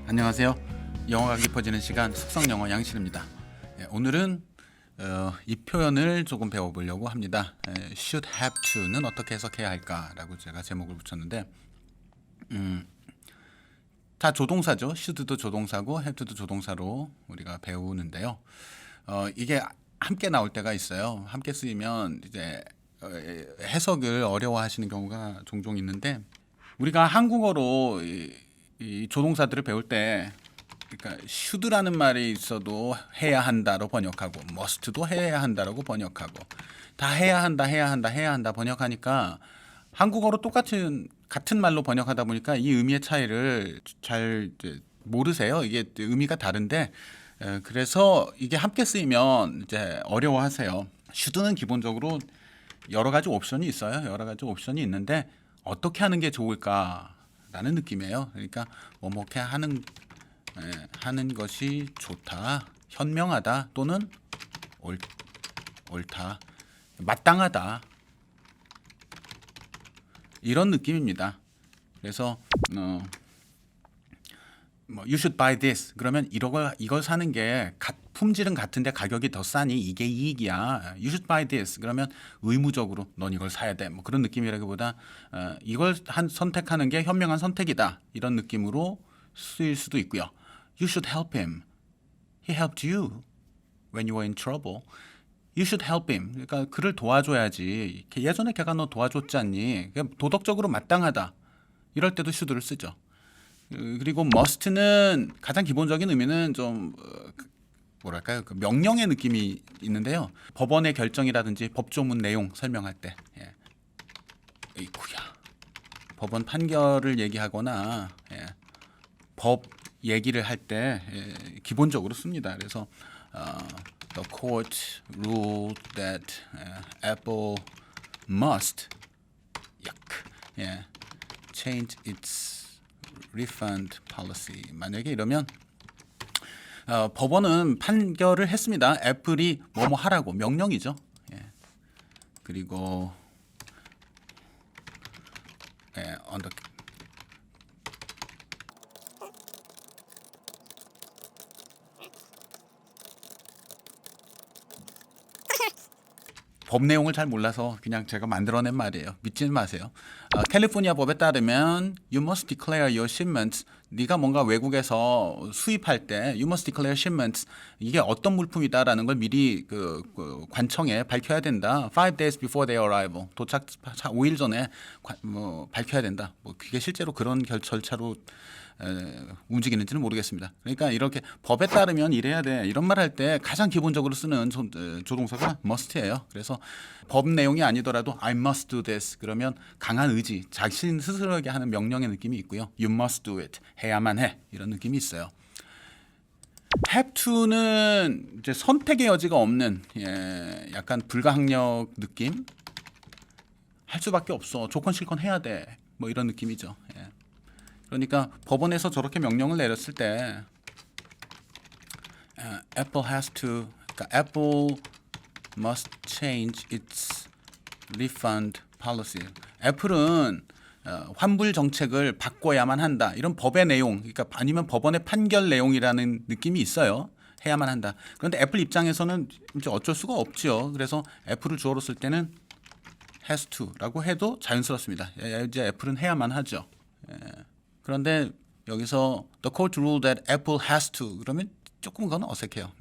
안녕하세요. 영어가 깊어지는 시간 숙성영어 양실입니다. 오늘은 이 표현을 조금 배워보려고 합니다. should have to는 어떻게 해석해야 할까라고 제가 제목을 붙였는데 다 조동사죠. should도 조동사고 have to도 조동사로 우리가 배우는데요. 이게 함께 나올 때가 있어요. 함께 쓰이면 이제 해석을 어려워하시는 경우가 종종 있는데 우리가 한국어로 이 조동사들을 배울 때 그러니까 should라는 말이 있어도 해야 한다로 번역하고 must도 해야 한다라고 번역하고 다 해야 한다 번역하니까 한국어로 같은 말로 번역하다 보니까 이 의미의 차이를 잘 모르세요. 이게 의미가 다른데 그래서 이게 함께 쓰이면 이제 어려워하세요. should는 기본적으로 여러 가지 옵션이 있어요. 여러 가지 옵션이 있는데 어떻게 하는 게 좋을까라는 느낌이에요. 그러니까 뭐뭐게 하는 것이 좋다, 현명하다 또는 옳다, 마땅하다 이런 느낌입니다. 그래서 you should buy this 그러면 이걸 사는 게 품질은 같은데 가격이 더 싸니 이게 이익이야. You should buy this 그러면 의무적으로 넌 이걸 사야 돼. 뭐 그런 느낌이라기보다 이걸 선택하는 게 현명한 선택이다. 이런 느낌으로 쓰일 수도 있고요. You should help him. He helped you when you were in trouble. You should help him. 그러니까 그를 도와줘야지. 예전에 걔가 너 도와줬지 않니? 도덕적으로 마땅하다. 이럴 때도 should를 쓰죠. 그리고 must는 가장 기본적인 의미는 좀 뭐랄까요? 그 명령의 느낌이 있는데요. 법원의 결정이라든지 법조문 내용 설명할 때, 에이쿠야, 법원 판결을 얘기하거나 법 얘기를 할 때 기본적으로 씁니다. 그래서 the court ruled that Apple must change its refund policy. 만약에 이러면 법원은 판결을 했습니다. 애플이 뭐뭐 하라고 명령이죠. 그리고 법 내용을 잘 몰라서 그냥 제가 만들어낸 말이에요. 믿지 마세요. 캘리포니아 법에 따르면 you must declare your shipments. 네가 뭔가 외국에서 수입할 때 you must declare shipments. 이게 어떤 물품이다라는 걸 미리 그 관청에 밝혀야 된다. 5 days before their arrival. 도착 5일 전에 밝혀야 된다. 그게 실제로 그런 절차로 움직이는지는 모르겠습니다. 그러니까 이렇게 법에 따르면 이래야 돼. 이런 말 할 때 가장 기본적으로 쓰는 조동사가 must예요. 그래서 법 내용이 아니더라도 I must do this. 그러면 강한 의지, 자신 스스로에게 하는 명령의 느낌이 있고요. You must do it. 해야만 해. 이런 느낌이 있어요. have to는 이제 선택의 여지가 없는 약간 불가항력 느낌. 할 수밖에 없어. 조건 실건 해야 돼. 뭐 이런 느낌이죠. 그러니까 법원에서 저렇게 명령을 내렸을 때 Apple has to, 그러니까 Apple must change its refund policy. 애플은 환불 정책을 바꿔야만 한다. 이런 법의 내용, 그러니까 아니면 법원의 판결 내용이라는 느낌이 있어요. 해야만 한다. 그런데 애플 입장에서는 이제 어쩔 수가 없죠. 그래서 애플을 주어로 쓸 때는 has to라고 해도 자연스럽습니다. 이제 애플은 해야만 하죠. 그런데 여기서 the court ruled that Apple has to 그러면 조금 그건 어색해요.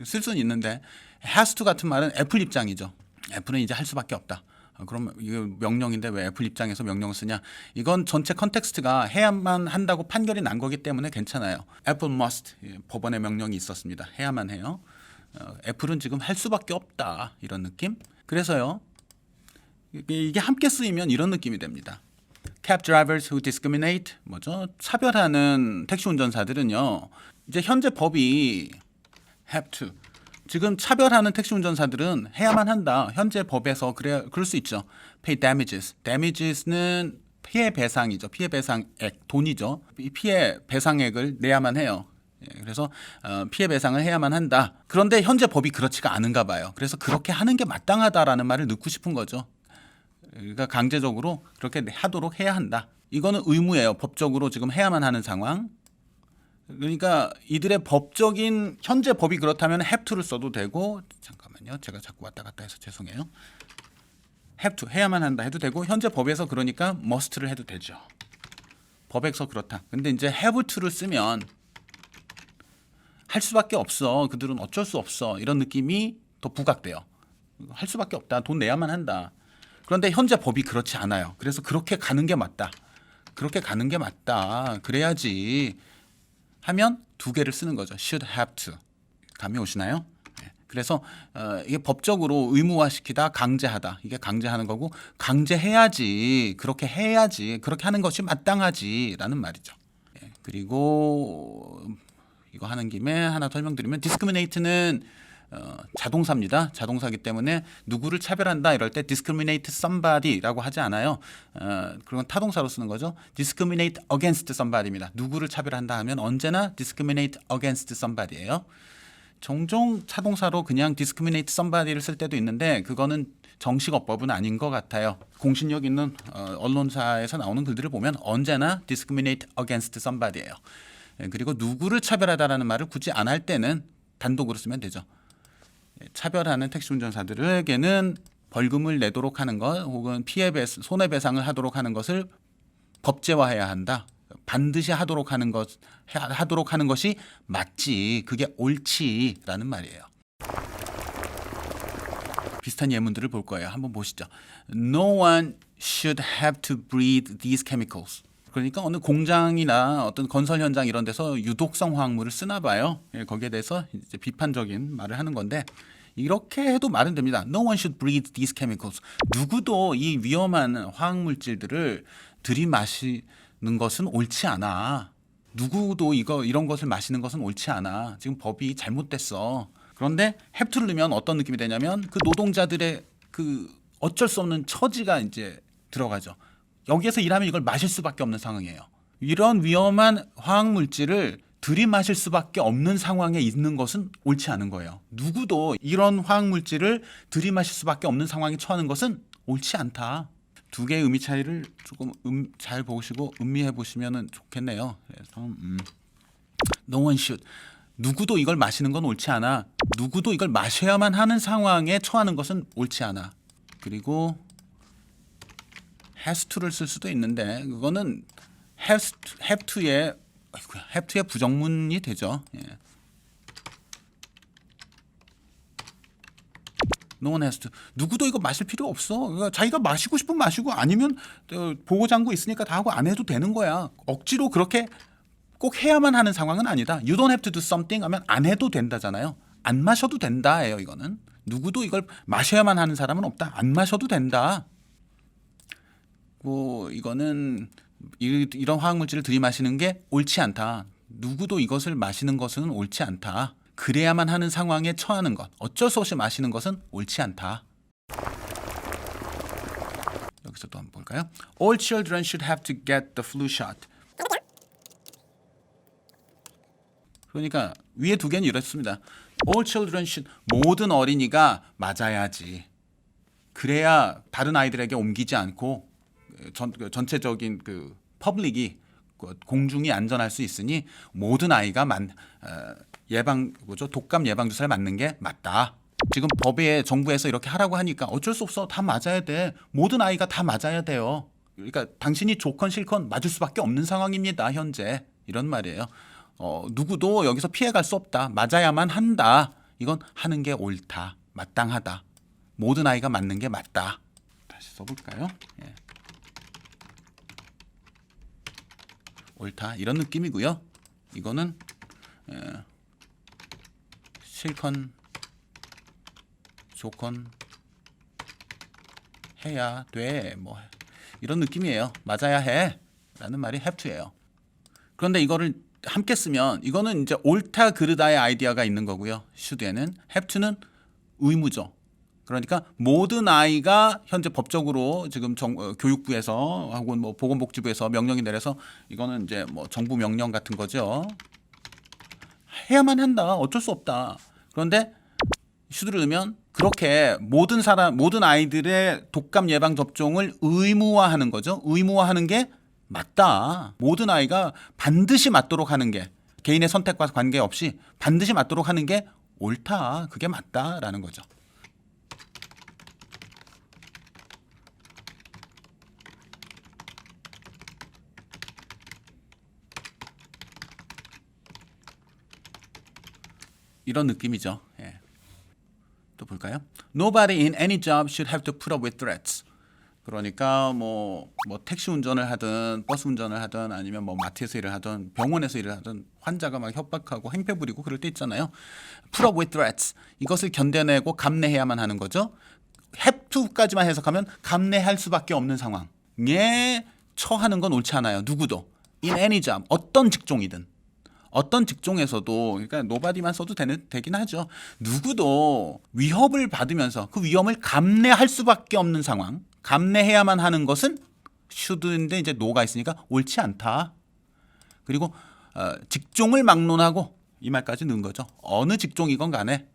쓸 수는 있는데 has to 같은 말은 애플 입장이죠. 애플은 이제 할 수밖에 없다. 그럼 이거 명령인데 왜 애플 입장에서 명령을 쓰냐? 이건 전체 컨텍스트가 해야만 한다고 판결이 난 거기 때문에 괜찮아요. Apple must 법원의 명령이 있었습니다. 해야만 해요. 애플은 지금 할 수밖에 없다 이런 느낌. 그래서요 이게 함께 쓰이면 이런 느낌이 됩니다. Cab drivers who discriminate 뭐죠? 차별하는 택시 운전사들은요. 이제 현재 법이 have to 지금 차별하는 택시 운전사들은 해야만 한다. 현재 법에서 그럴 수 있죠. Pay damages. damages는 피해 배상이죠. 피해 배상액 돈이죠. 이 피해 배상액을 내야만 해요. 그래서 피해 배상을 해야만 한다. 그런데 현재 법이 그렇지가 않은가 봐요. 그래서 그렇게 하는 게 마땅하다라는 말을 넣고 싶은 거죠. 그러니까 강제적으로 그렇게 하도록 해야 한다. 이거는 의무예요. 법적으로 지금 해야만 하는 상황. 그러니까 이들의 법적인 현재 법이 그렇다면 have to를 써도 되고, 잠깐만요. 제가 자꾸 왔다 갔다 해서 죄송해요. have to 해야만 한다 해도 되고, 현재 법에서 그러니까 must를 해도 되죠. 법에서 그렇다. 근데 이제 have to를 쓰면 할 수밖에 없어. 그들은 어쩔 수 없어. 이런 느낌이 더 부각돼요. 할 수밖에 없다. 돈 내야만 한다. 그런데 현재 법이 그렇지 않아요. 그래서 그렇게 가는 게 맞다. 그렇게 가는 게 맞다. 그래야지 하면 두 개를 쓰는 거죠. should have to. 감이 오시나요? 네. 그래서 이게 법적으로 의무화시키다, 강제하다. 이게 강제하는 거고, 강제해야지, 그렇게 해야지, 그렇게 하는 것이 마땅하지라는 말이죠. 네. 그리고 이거 하는 김에 하나 설명드리면 discriminate는 자동사입니다. 자동사이기 때문에 누구를 차별한다 이럴 때 discriminate somebody라고 하지 않아요. 그건 타동사로 쓰는 거죠. discriminate against somebody입니다. 누구를 차별한다 하면 언제나 discriminate against somebody예요. 종종 차동사로 그냥 discriminate somebody를 쓸 때도 있는데 그거는 정식어법은 아닌 것 같아요. 공신력 있는 언론사에서 나오는 글들을 보면 언제나 discriminate against somebody예요. 그리고 누구를 차별하다라는 말을 굳이 안 할 때는 단독으로 쓰면 되죠. 차별하는 택시 운전사들에게는 벌금을 내도록 하는 것 혹은 손해배상을 하도록 하는 것을 법제화해야 한다. 반드시 하도록 하는 것이 맞지. 그게 옳지라는 말이에요. 비슷한 예문들을 볼 거예요. 한번 보시죠. No one should have to breathe these chemicals. 그러니까 어느 공장이나 어떤 건설 현장 이런 데서 유독성 화학물을 쓰나 봐요. 거기에 대해서 이제 비판적인 말을 하는 건데 이렇게 해도 말은 됩니다. No one should breathe these chemicals. 누구도 이 위험한 화학물질들을 들이마시는 것은 옳지 않아. 누구도 이런 것을 마시는 것은 옳지 않아. 지금 법이 잘못됐어. 그런데 have to를 넣으면 어떤 느낌이 되냐면 그 노동자들의 그 어쩔 수 없는 처지가 이제 들어가죠. 여기에서 일하면 이걸 마실 수밖에 없는 상황이에요. 이런 위험한 화학물질을 들이마실 수밖에 없는 상황에 있는 것은 옳지 않은 거예요. 누구도 이런 화학물질을 들이마실 수밖에 없는 상황에 처하는 것은 옳지 않다. 두 개의 의미 차이를 조금 잘 보시고 음미해 보시면 좋겠네요. 그래서 No one should. 누구도 이걸 마시는 건 옳지 않아. 누구도 이걸 마셔야만 하는 상황에 처하는 것은 옳지 않아. 그리고 has to를 쓸 수도 있는데 그거는 have to의 부정문이 되죠. 예. No one has to. 누구도 이거 마실 필요 없어. 그러니까 자기가 마시고 싶으면 마시고 아니면 보호장구 있으니까 다 하고 안 해도 되는 거야. 억지로 그렇게 꼭 해야만 하는 상황은 아니다. You don't have to do something 하면 안 해도 된다잖아요. 안 마셔도 된다예요. 이거는 누구도 이걸 마셔야만 하는 사람은 없다. 안 마셔도 된다. 이거는 이런 화학물질을 들이마시는 게 옳지 않다. 누구도 이것을 마시는 것은 옳지 않다. 그래야만 하는 상황에 처하는 것, 어쩔 수 없이 마시는 것은 옳지 않다. 여기서 또 한번 볼까요? All children should have to get the flu shot. 그러니까 위에 두 개는 이렇습니다. All children should, 모든 어린이가 맞아야지. 그래야 다른 아이들에게 옮기지 않고 전체적인 그 퍼블릭이 공중이 안전할 수 있으니 모든 아이가 독감 예방 주사를 맞는 게 맞다. 지금 법에 정부에서 이렇게 하라고 하니까 어쩔 수 없어. 다 맞아야 돼. 모든 아이가 다 맞아야 돼요. 그러니까 당신이 좋건 싫건 맞을 수밖에 없는 상황입니다. 현재 이런 말이에요. 누구도 여기서 피해갈 수 없다. 맞아야만 한다. 이건 하는 게 옳다. 마땅하다. 모든 아이가 맞는 게 맞다. 다시 써볼까요? 예. 옳다 이런 느낌이고요. 이거는 싫건 좋건 해야 돼 뭐 이런 느낌이에요. 맞아야 해 라는 말이 have to예요. 그런데 이거를 함께 쓰면 이거는 이제 옳다 그르다의 아이디어가 있는 거고요. should에는 have to는 의무죠. 그러니까 모든 아이가 현재 법적으로 지금 교육부에서 혹은 뭐 보건복지부에서 명령이 내려서 이거는 이제 뭐 정부 명령 같은 거죠. 해야만 한다. 어쩔 수 없다. 그런데 should를 넣으면 그렇게 모든 아이들의 독감 예방 접종을 의무화하는 거죠. 의무화하는 게 맞다. 모든 아이가 반드시 맞도록 하는 게 개인의 선택과 관계없이 반드시 맞도록 하는 게 옳다. 그게 맞다라는 거죠. 이런 느낌이죠. 예. 또 볼까요? Nobody in any job should have to put up with threats. 그러니까 뭐 택시 운전을 하든 버스 운전을 하든 아니면 뭐 마트에서 일을 하든 병원에서 일을 하든 환자가 막 협박하고 행패 부리고 그럴 때 있잖아요. Put up with threats. 이것을 견뎌내고 감내해야만 하는 거죠. have to까지만 해석하면 감내할 수밖에 없는 상황에 처하는 건 옳지 않아요. 누구도. In any job. 어떤 직종이든. 어떤 직종에서도 그러니까 nobody만 써도 되긴 하죠. 누구도 위협을 받으면서 그 위험을 감내할 수밖에 없는 상황. 감내해야만 하는 것은 should인데 이제 no가 있으니까 옳지 않다. 그리고 직종을 막론하고 이 말까지 넣은 거죠. 어느 직종이건 간에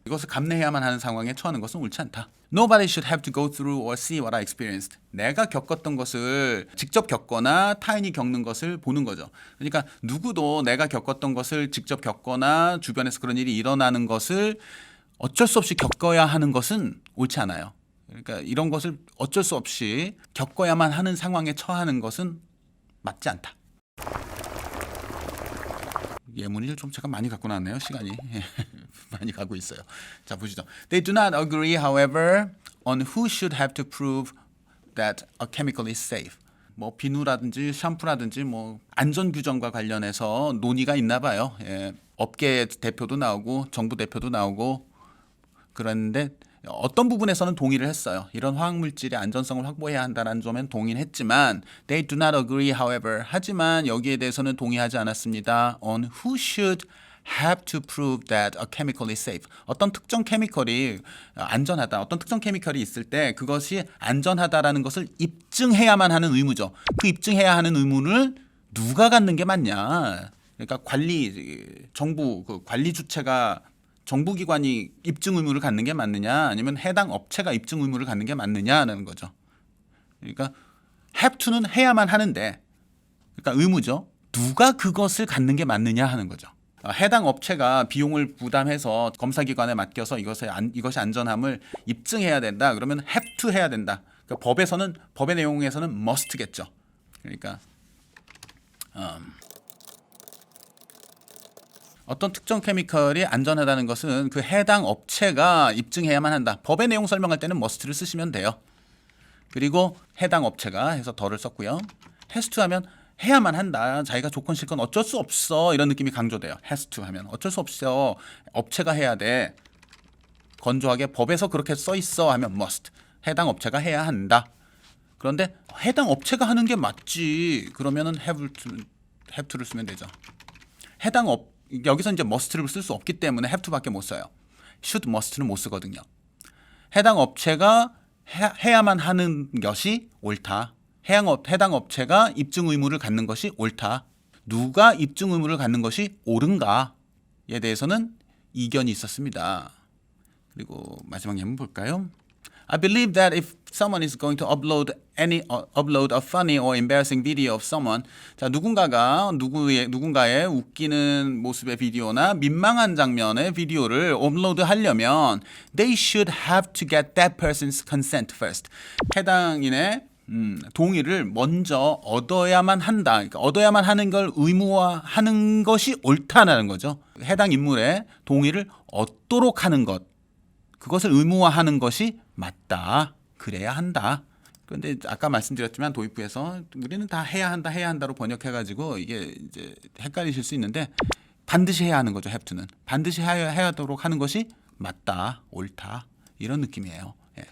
이것을 감내해야만 하는 상황에 처하는 것은 옳지 않다. Nobody should have to go through or see what I experienced. 내가 겪었던 것을 직접 겪거나 타인이 겪는 것을 보는 거죠. 그러니까 누구도 내가 겪었던 것을 직접 겪거나 주변에서 그런 일이 일어나는 것을 어쩔 수 없이 겪어야 하는 것은 옳지 않아요. 그러니까 이런 것을 어쩔 수 없이 겪어야만 하는 상황에 처하는 것은 맞지 않다. 예문을 좀 제가 많이 갖고 나왔네요. 시간이 많이 가고 있어요. 자, 보시죠. They do not agree, however, on who should have to prove that a chemical is safe. 뭐 비누라든지 샴푸라든지 뭐 안전 규정과 관련해서 논의가 있나 봐요. 예. 업계 대표도 나오고 정부 대표도 나오고 그런데 어떤 부분에서는 동의를 했어요. 이런 화학물질의 안전성을 확보해야 한다는 점엔 동의는 했지만 they do not agree, however. 하지만 여기에 대해서는 동의하지 않았습니다. On who should have to prove that a chemical is safe. 어떤 특정 케미컬이 안전하다. 어떤 특정 케미컬이 있을 때 그것이 안전하다라는 것을 입증해야만 하는 의무죠. 그 입증해야 하는 의무를 누가 갖는 게 맞냐. 그러니까 정부 그 관리 주체가 정부기관이 입증 의무를 갖는 게 맞느냐 아니면 해당 업체가 입증 의무를 갖는 게 맞느냐라는 거죠. 그러니까 have to는 해야만 하는데 그러니까 의무죠. 누가 그것을 갖는 게 맞느냐 하는 거죠. 해당 업체가 비용을 부담해서 검사기관에 맡겨서 이것이 안전함을 입증해야 된다. 그러면 have to 해야 된다. 그러니까 법의 내용에서는 must겠죠. 그러니까 어떤 특정 케미컬이 안전하다는 것은 그 해당 업체가 입증해야만 한다. 법의 내용 설명할 때는 must를 쓰시면 돼요. 그리고 해당 업체가 해서 더를 썼고요. has to 하면 해야만 한다. 자기가 조건 실건 어쩔 수 없어. 이런 느낌이 강조돼요. has to 하면 어쩔 수 없어. 업체가 해야 돼. 건조하게 법에서 그렇게 써 있어 하면 must. 해당 업체가 해야 한다. 그런데 해당 업체가 하는 게 맞지. 그러면은 have to를 쓰면 되죠. 여기서 이제 must를 쓸 수 없기 때문에 have to밖에 못 써요. should, must는 못 쓰거든요. 해당 업체가 해야만 하는 것이 옳다. 해당 업체가 입증 의무를 갖는 것이 옳다. 누가 입증 의무를 갖는 것이 옳은가에 대해서는 이견이 있었습니다. 그리고 마지막 예문 볼까요? I believe that if someone is going to upload a funny or embarrassing video of someone, 자 누군가의 웃기는 모습의 비디오나 민망한 장면의 비디오를 업로드하려면 they should have to get that person's consent first. 해당인의 동의를 먼저 얻어야만 한다. 그러니까 얻어야만 하는 걸 의무화하는 것이 옳다는 거죠. 해당 인물의 동의를 얻도록 하는 것. 그것을 의무화하는 것이 맞다. 그래야 한다. 그런데 아까 말씀드렸지만 도입부에서 우리는 다 해야 한다로 번역해가지고 이게 이제 헷갈리실 수 있는데 반드시 해야 하는 거죠. have to는 반드시 해야 하도록 하는 것이 맞다, 옳다 이런 느낌이에요. 예.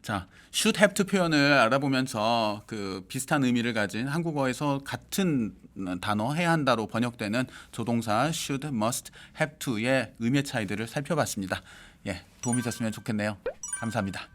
자, should have to 표현을 알아보면서 그 비슷한 의미를 가진 한국어에서 같은 단어 해야 한다로 번역되는 조동사 should, must, have to의 의미의 차이들을 살펴봤습니다. 예, 도움이 됐으면 좋겠네요. 감사합니다.